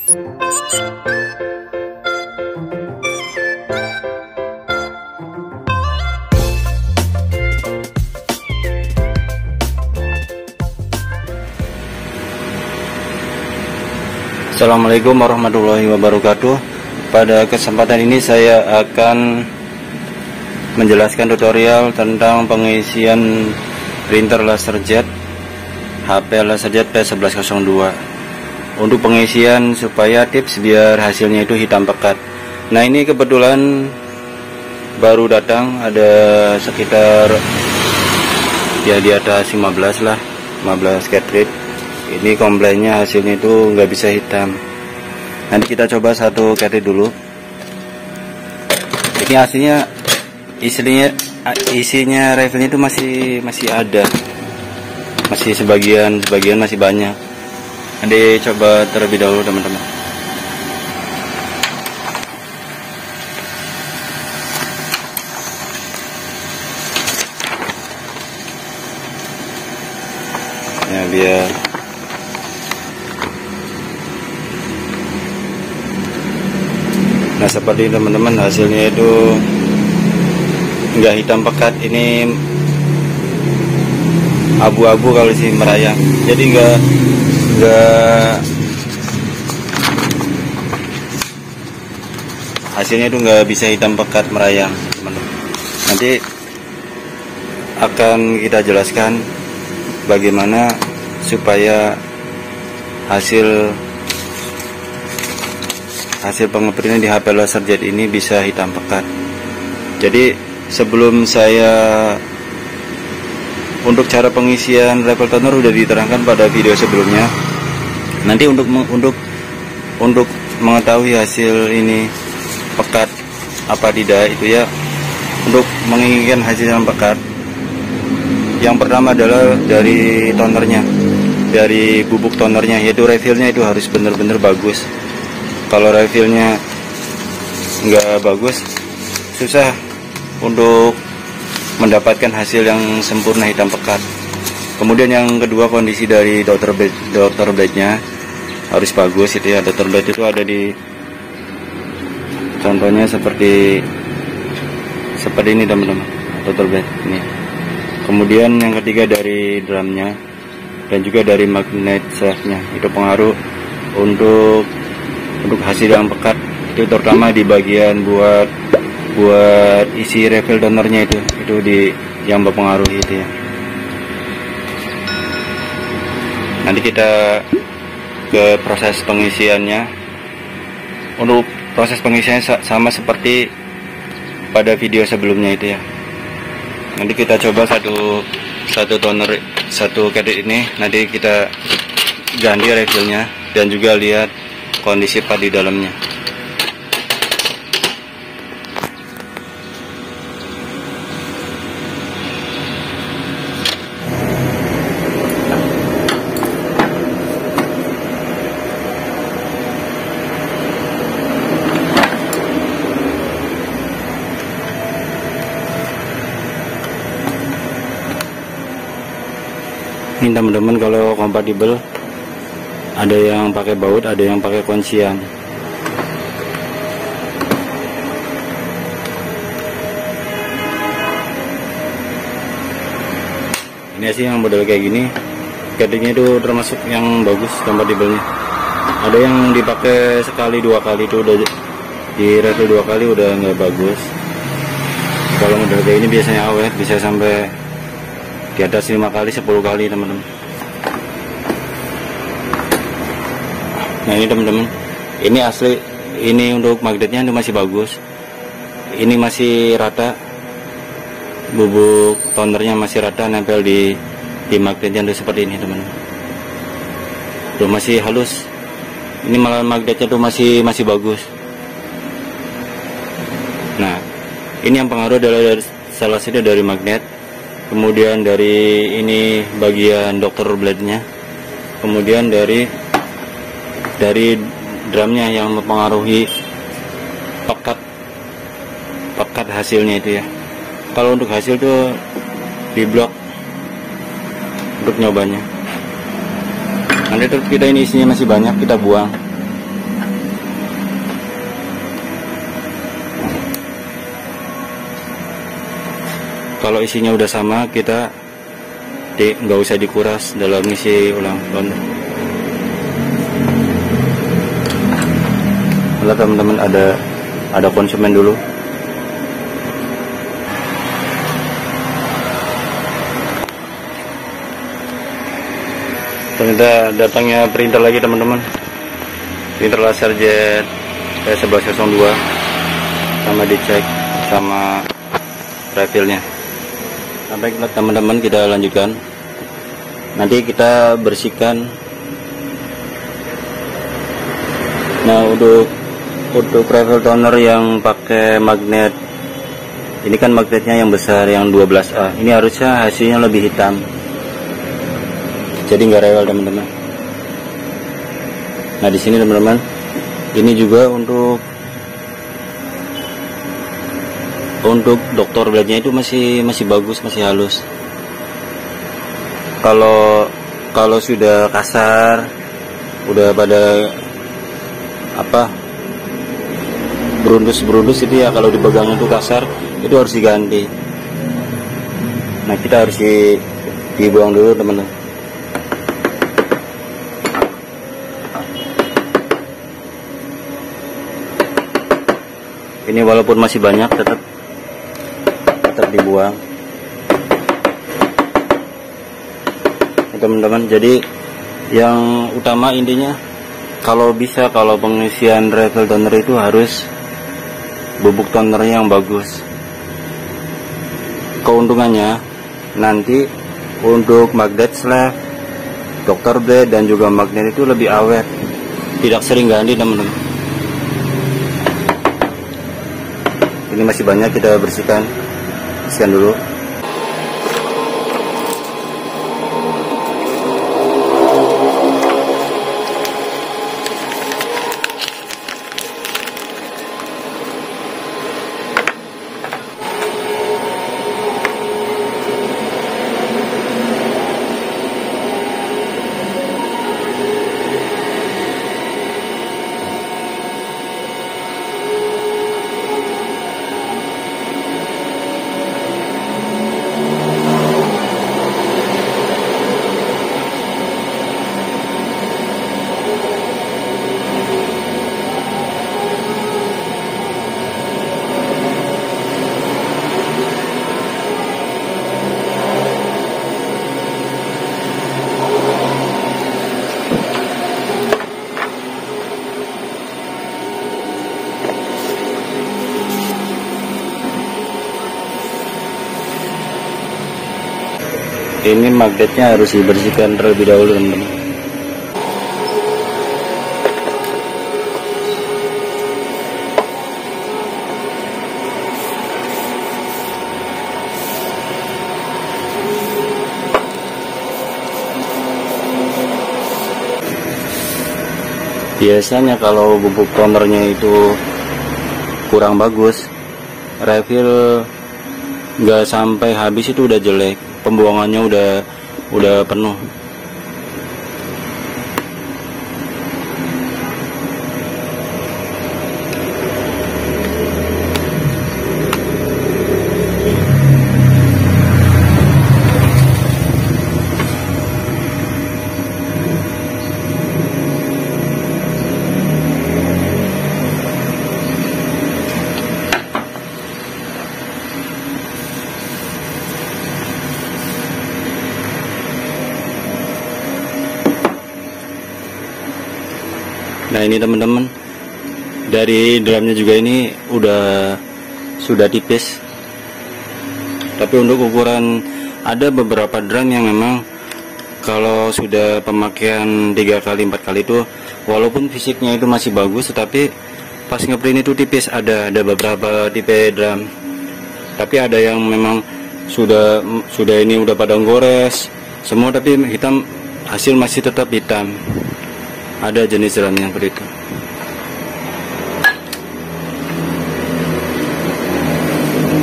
Assalamualaikum warahmatullahi wabarakatuh. Pada kesempatan ini saya akan menjelaskan tutorial tentang pengisian printer LaserJet HP LaserJet P1102 untuk pengisian supaya tips biar hasilnya itu hitam pekat. Nah, ini kebetulan baru datang, ada sekitar ya di atas 15 lah, 15 cartridge. Ini komplainnya hasilnya itu nggak bisa hitam. Nanti kita coba satu cartridge dulu. Ini aslinya isinya refillnya itu masih ada, masih sebagian masih banyak. Nanti coba terlebih dahulu teman-teman. Ya biar nah seperti teman-teman, hasilnya itu nggak hitam pekat, ini abu-abu kalau sih merayang, jadi nggak hasilnya itu nggak bisa hitam pekat merayang teman-teman. Nanti akan kita jelaskan bagaimana supaya hasil pengeprintan di HP LaserJet ini bisa hitam pekat. Jadi sebelum untuk cara pengisian refill toner udah diterangkan pada video sebelumnya. Nanti untuk mengetahui hasil ini pekat apa tidak itu ya, untuk menginginkan hasil yang pekat, yang pertama adalah dari tonernya, dari bubuk tonernya, yaitu refillnya itu harus benar-benar bagus. Kalau refillnya nggak bagus, susah untuk mendapatkan hasil yang sempurna hitam pekat. Kemudian yang kedua, kondisi dari daughter blade-nya harus bagus itu ya. Daughter blade itu ada di contohnya seperti ini teman-teman, daughter blade ini. Kemudian yang ketiga dari drumnya dan juga dari magnet shaftnya, itu pengaruh untuk hasil yang pekat. Itu terutama di bagian buat isi refill tonernya itu yang berpengaruh itu ya. Nanti kita ke proses pengisiannya. Untuk proses pengisiannya sama seperti pada video sebelumnya itu ya. Nanti kita coba satu toner, satu cartridge ini, nanti kita ganti refillnya dan juga lihat kondisi part di dalamnya. Ini teman-teman, kalau kompatibel ada yang pakai baut, ada yang pakai kuncian. Ini sih yang model kayak gini, cartridge-nya itu termasuk yang bagus kompatibelnya. Ada yang dipakai sekali dua kali itu udah di refill 2 kali udah nggak bagus. Kalau model kayak ini biasanya awet, bisa sampai di atas 5 kali 10 kali teman-teman. Nah ini teman-teman, ini asli, ini untuk magnetnya itu masih bagus, ini masih rata, bubuk tonernya masih rata, nempel di magnetnya itu seperti ini teman-teman. Tuh masih halus, ini malah magnetnya tuh masih bagus. Nah ini yang pengaruh adalah salah satu dari magnet, kemudian dari ini bagian daughter blade-nya, kemudian dari drumnya yang mempengaruhi pekat hasilnya itu ya. Kalau untuk hasil tuh di blok untuk nyobanya. Nanti kita ini isinya masih banyak, kita buang. Kalau isinya udah sama, kita nggak usah dikuras dalam isi ulang toner. Lihat teman-teman, ada konsumen dulu. Ternyata datangnya printer lagi teman-teman, printer LaserJet P1102, sama dicek sama refillnya. Baiklah teman-teman, kita lanjutkan. Nanti kita bersihkan. Nah, untuk refill toner yang pakai magnet, ini kan magnetnya yang besar, yang 12A, ini harusnya hasilnya lebih hitam, jadi nggak rewel teman-teman. Nah, di sini teman-teman, ini juga untuk doktor blade-nya itu masih bagus, masih halus. Kalau sudah kasar, udah pada berundus itu ya, kalau dipegang itu kasar, itu harus diganti. Nah, kita harus dibuang dulu teman-teman. Ini walaupun masih banyak, tetap dibuang teman-teman. Jadi yang utama intinya, kalau pengisian refill toner itu harus bubuk tonernya yang bagus. Keuntungannya nanti untuk magnet sleeve, dokter blade, dan juga magnet itu lebih awet, tidak sering ganti teman-teman. Ini masih banyak, kita bersihkan dulu. Ini magnetnya harus dibersihkan terlebih dahulu teman-teman. Biasanya kalau bubuk tonernya itu kurang bagus, refill nggak sampai habis itu udah jelek, pembuangannya udah penuh. Nah, ini teman-teman, dari drumnya juga ini sudah tipis. Tapi untuk ukuran, ada beberapa drum yang memang kalau sudah pemakaian 3 kali 4 kali itu, walaupun fisiknya itu masih bagus, tetapi pas ngeprint itu tipis. Ada beberapa tipe drum, tapi ada yang memang sudah ini udah pada gores semua, tapi hitam, hasil masih tetap hitam. Ada jenis drum yang seperti itu.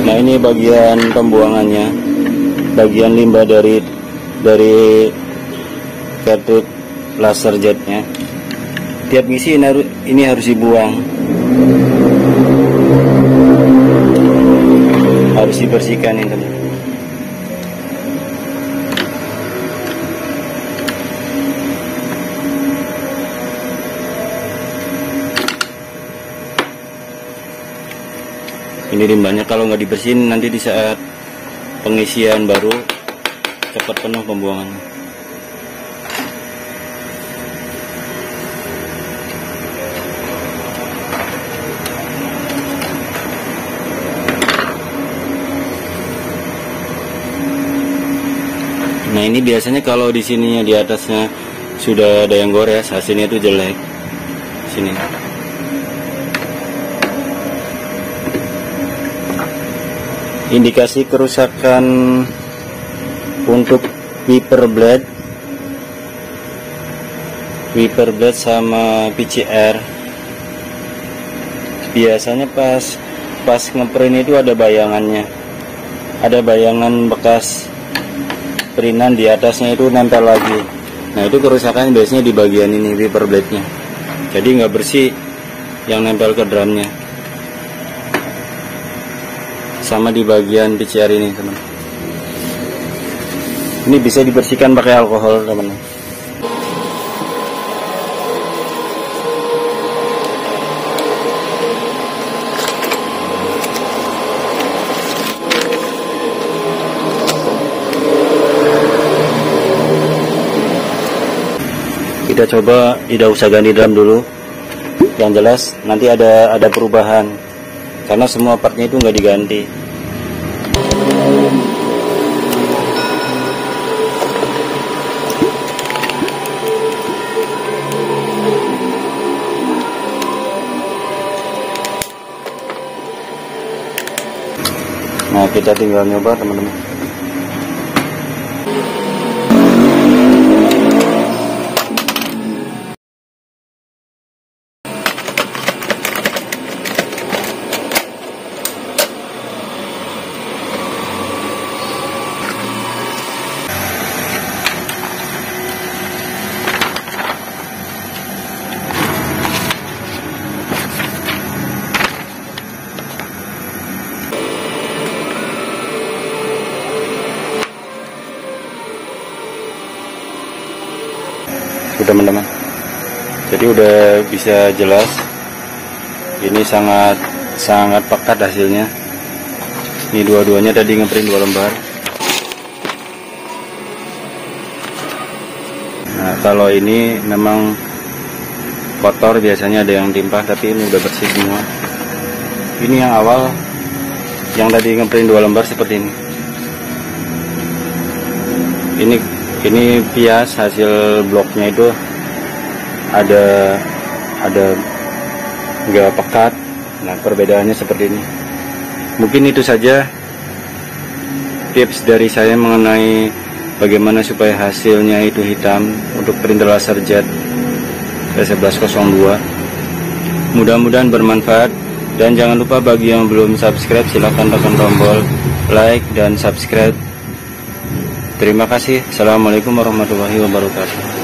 Nah, ini bagian pembuangannya, bagian limbah dari cartridge LaserJet-nya. Tiap ngisi ini harus dibuang, harus dibersihkan ini teman. Ini limbahnya kalau nggak dibersihin nanti di saat pengisian baru cepat penuh pembuangannya. Nah ini biasanya kalau di sininya di atasnya sudah ada yang gores, hasilnya itu jelek. Sini. Indikasi kerusakan untuk wiper blade sama PCR. Biasanya pas ngeprint itu ada bayangannya, ada bayangan bekas printan di atasnya itu nempel lagi. Nah itu kerusakan biasanya di bagian ini wiper blade nya, jadi nggak bersih yang nempel ke drumnya, sama di bagian PCR ini teman. Ini bisa dibersihkan pakai alkohol teman. Kita coba tidak usah ganti drum dulu. Yang jelas nanti ada perubahan karena semua partnya itu nggak diganti. Nah kita tinggal nyoba teman-teman. Teman-teman, jadi udah bisa jelas, ini sangat pekat hasilnya. Ini dua-duanya tadi ngeprint 2 lembar. Nah kalau ini memang kotor, biasanya ada yang timpah, tapi ini udah bersih semua. Ini yang awal, yang tadi ngeprint 2 lembar seperti ini. Ini pias hasil bloknya itu ada nggak pekat. Nah perbedaannya seperti ini. Mungkin itu saja tips dari saya mengenai bagaimana supaya hasilnya itu hitam untuk printer LaserJet P1102. Mudah-mudahan bermanfaat, dan jangan lupa bagi yang belum subscribe silahkan tekan tombol like dan subscribe. Terima kasih. Assalamualaikum warahmatullahi wabarakatuh.